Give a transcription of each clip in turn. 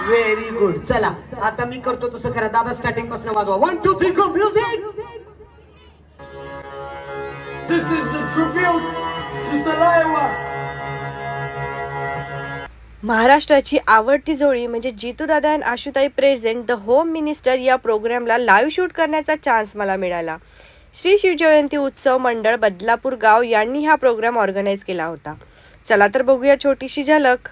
Very good. चला आता मी करतो तसं करा. दादा स्टार्टिंग पासून वाजवा. 1 2 3 गो music. This is the tribute to Talaiwa. महाराष्ट्राची आवडती जोडी म्हणजे जितू दादा आणि आशुताई प्रेझेंट द होम मिनिस्टर या प्रोग्रामला लाईव्ह शूट करण्याचा चान्स मला मिळाला. श्री शिवजयंती उत्सव मंडळ बदलापूर गाव यांनी हा प्रोग्राम ऑर्गनाईज केला होता. चला तर बघूया छोटीशी झलक.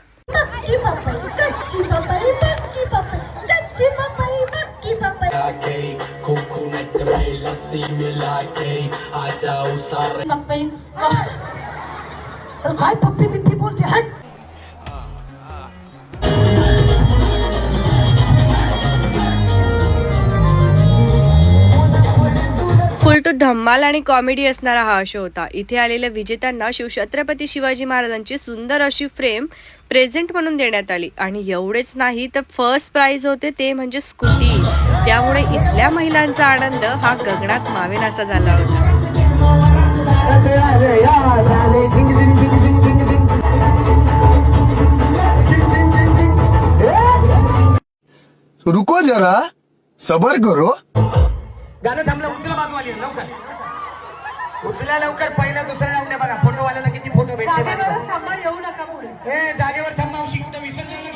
काय पप्पी बिप्पी बोलते हट. फुल टू धम्माल आणि कॉमेडी असणारा हा शो होता. इथे आलेल्या विजेत्यांना शिवछत्रपती शिवाजी महाराजांची सुंदर अशी फ्रेम प्रेझेंट म्हणून देण्यात आली. आणि एवढेच नाही तर फर्स्ट प्राइज होते ते म्हणजे स्कूटी. त्यामुळे इथल्या महिलांचा आनंद हा गगनात मावेनासा झाला होता. रुको जरा सबर करो. गाणं थांबलं. उचला बाजूवाली लवकर उचला लवकर. पहिला दुसरा राऊंड आहे बघा. फोटोवाल्याला किती फोटो भेटले. जागेवरच थांबा, येऊ नका पुढे. जागेवर थांबा. कुठे विसर्जन